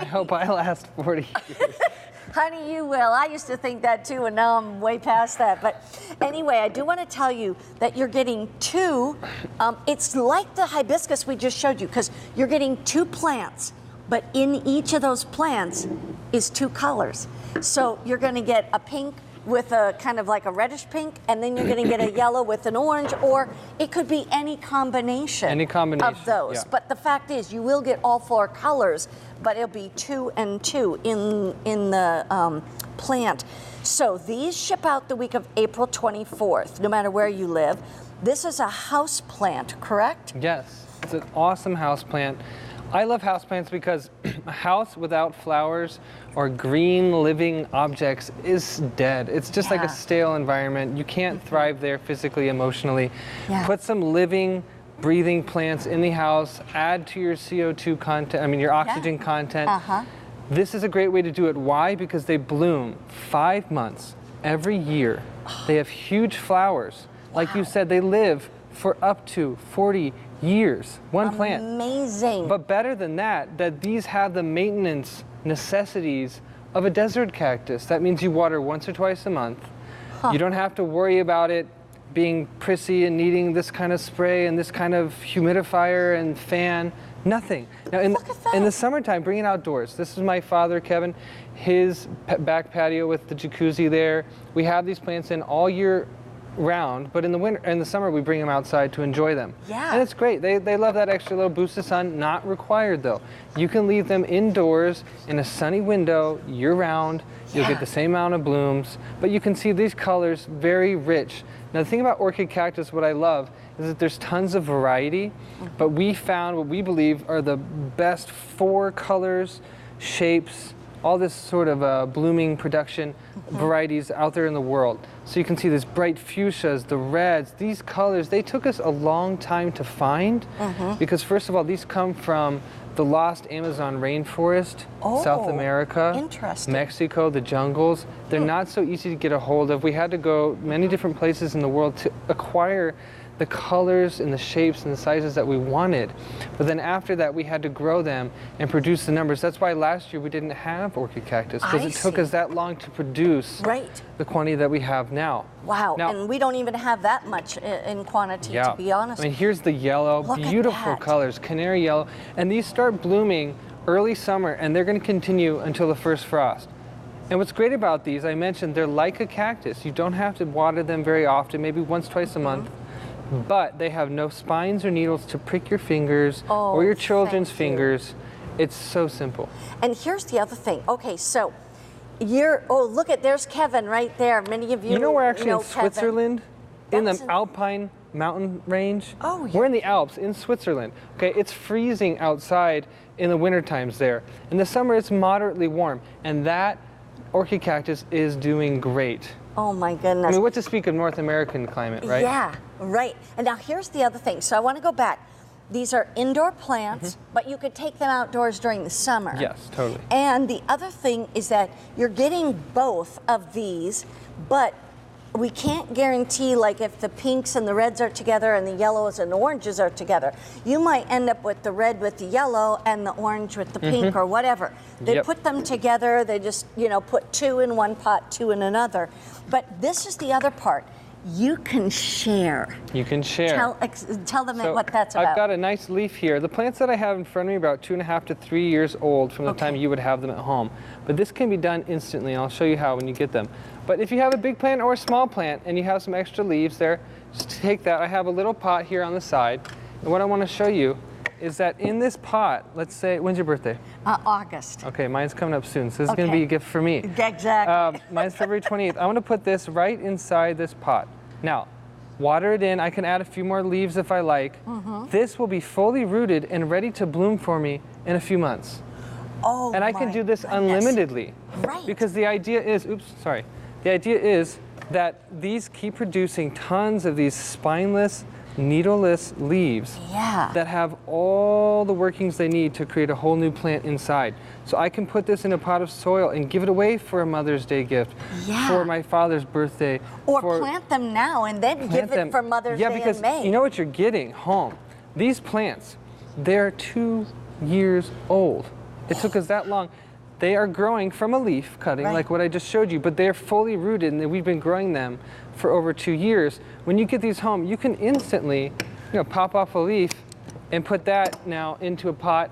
I hope I last 40 years. Honey, you will. I used to think that too, and now I'm way past that. But anyway, I do want to tell you that you're getting two. It's like the hibiscus we just showed you, because you're getting two plants, but in each of those plants is two colors. So you're going to get a pink with a kind of like a reddish pink, and then you're going to get a yellow with an orange, or it could be any combination, of those. Yeah. But the fact is, you will get all four colors, but it'll be 2 and 2 in the plant. So these ship out the week of April 24th, no matter where you live. This is a house plant, correct? Yes, it's an awesome house plant. I love houseplants because a house without flowers or green living objects is dead. It's just like a stale environment. You can't thrive there physically, emotionally. Put some living, breathing plants in the house, add to your CO2 content, I mean your oxygen content. This is a great way to do it. Why? Because they bloom 5 months every year. They have huge flowers. Like you said, they live for up to 40 years, one plant. Amazing. But better than that, that these have the maintenance necessities of a desert cactus. That means you water once or twice a month. You don't have to worry about it being prissy and needing this kind of spray and this kind of humidifier and fan. Nothing. Now in the summertime, bring it outdoors. This is my father, Kevin, his back patio with the jacuzzi there. We have these plants in all year round, but in the winter, in the summer, we bring them outside to enjoy them. And it's great. They love that extra little boost of sun. Not required though. You can leave them indoors in a sunny window year round. You'll get the same amount of blooms, but you can see these colors very rich. Now the thing about orchid cactus, what I love, is that there's tons of variety, but we found what we believe are the best 4 colors, shapes, all this sort of blooming production varieties out there in the world. So you can see these bright fuchsias, the reds, these colors, they took us a long time to find because first of all, these come from the lost Amazon rainforest, South America, Mexico, the jungles. They're not so easy to get a hold of. We had to go many different places in the world to acquire the colors and the shapes and the sizes that we wanted. But then after that, we had to grow them and produce the numbers. That's why last year we didn't have orchid cactus, because it took us that long to produce the quantity that we have now. Wow, now, and we don't even have that much in quantity, to be honest. I mean, here's the yellow, beautiful colors, canary yellow, and these start blooming early summer, and they're gonna continue until the first frost. And what's great about these, I mentioned, they're like a cactus. You don't have to water them very often, maybe once, twice a month. But they have no spines or needles to prick your fingers or your children's fingers. It's so simple. And here's the other thing. Okay, so look at, there's Kevin right there. Many of you know we're actually in Switzerland, in the an Alpine mountain range. We're in the Alps in Switzerland. Okay, it's freezing outside in the winter times there. In the summer, it's moderately warm, and that orchid cactus is doing great. Oh my goodness. I mean, what to speak of North American climate, right? Yeah, right. And now here's the other thing. So I want to go back. These are indoor plants, but you could take them outdoors during the summer. Yes, totally. And the other thing is that you're getting both of these, but we can't guarantee, like, if the pinks and the reds are together and the yellows and the oranges are together. You might end up with the red with the yellow and the orange with the pink or whatever. They put them together, they just, put 2 in one pot, 2 in another. But this is the other part. You can share. You can share. Tell them what that's about. I've got a nice leaf here. The plants that I have in front of me are about 2.5 to 3 years old from the time you would have them at home. But this can be done instantly, and I'll show you how when you get them. But if you have a big plant or a small plant and you have some extra leaves there, just take that. I have a little pot here on the side. And what I want to show you is that in this pot, let's say, when's your birthday? August. Okay, mine's coming up soon, so this is going to be a gift for me. Exactly. Mine's February 28th. I want to put this right inside this pot. Now, water it in. I can add a few more leaves if I like. This will be fully rooted and ready to bloom for me in a few months. And I can do this unlimitedly. Because the idea is, the idea is that these keep producing tons of these spineless, needleless leaves that have all the workings they need to create a whole new plant inside. So I can put this in a pot of soil and give it away for a Mother's Day gift, for my father's birthday. Or plant them now and then give it for Mother's Day in May. Yeah, because you know what you're getting home? These plants, they're 2 years old. It took us that long. They are growing from a leaf cutting, like what I just showed you, but they're fully rooted, and we've been growing them for over 2 years. When you get these home, you can instantly, pop off a leaf and put that now into a pot.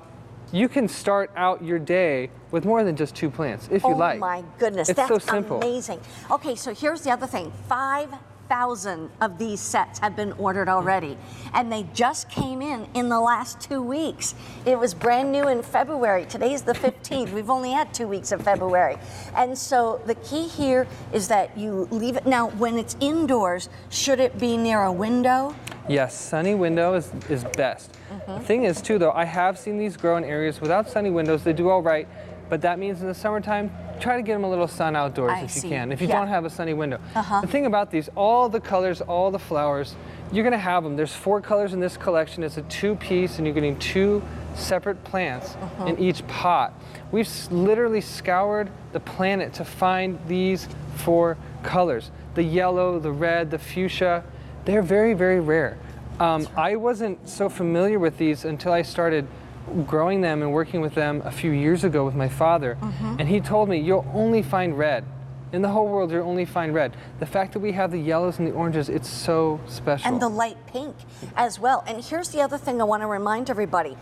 You can start out your day with more than just 2 plants, if you like. Oh my goodness, it's that's so simple. Amazing. Okay, so here's the other thing. 5,000 of these sets have been ordered already, and they just came in the last 2 weeks. It was brand new in February. Today's the 15th. We've only had 2 weeks of February. And so the key here is that you leave it. Now, when it's indoors, should it be near a window? Yes, sunny window is best. The thing is too though, I have seen these grow in areas without sunny windows. They do all right, but that means in the summertime, try to get them a little sun outdoors if you can, if you don't have a sunny window. The thing about these, all the colors, all the flowers, you're gonna have them. There's 4 colors in this collection. It's a 2-piece, and you're getting 2 separate plants in each pot. We've literally scoured the planet to find these 4 colors. The yellow, the red, the fuchsia. They're very, very rare. I wasn't so familiar with these until I started growing them and working with them a few years ago with my father. And he told me, you'll only find red. In the whole world, you'll only find red. The fact that we have the yellows and the oranges, it's so special. And the light pink as well. And here's the other thing I want to remind everybody.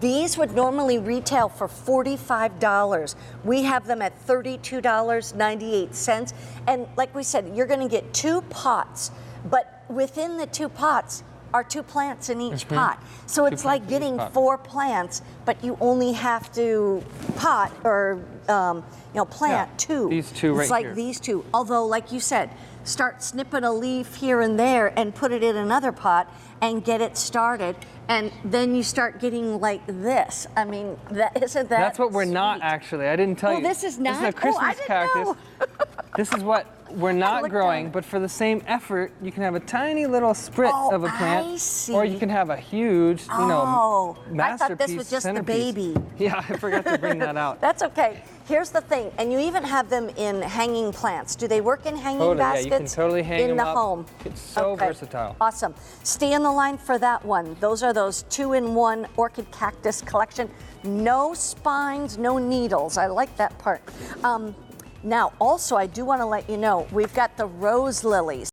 These would normally retail for $45. We have them at $32.98. And like we said, you're going to get 2 pots, but within the 2 pots are 2 plants in each pot. So it's like getting 4 plants, but you only have to pot or plant 2. These 2 right here. It's like these 2. Although, like you said, start snipping a leaf here and there and put it in another pot and get it started. And then you start getting like this. I mean, isn't that That's what we're sweet? not actually. I didn't tell you. This is not? This is a Christmas cactus. Know. This is what we're not look growing, down. but for the same effort, you can have a tiny little spritz of a plant, I see. or you can have a huge, masterpiece. I thought this was just centerpiece. the baby. Yeah, I forgot to bring that out. That's okay. Here's the thing, and you even have them in hanging plants. Do they work in hanging baskets? Yeah, you can totally hang in them the up. home. It's so versatile. Awesome. Stay on the line for that one. Those are those 2-in-1 Orchid Cactus collection. No spines, no needles. I like that part. Now, also, I do want to let you know, we've got the rose lilies.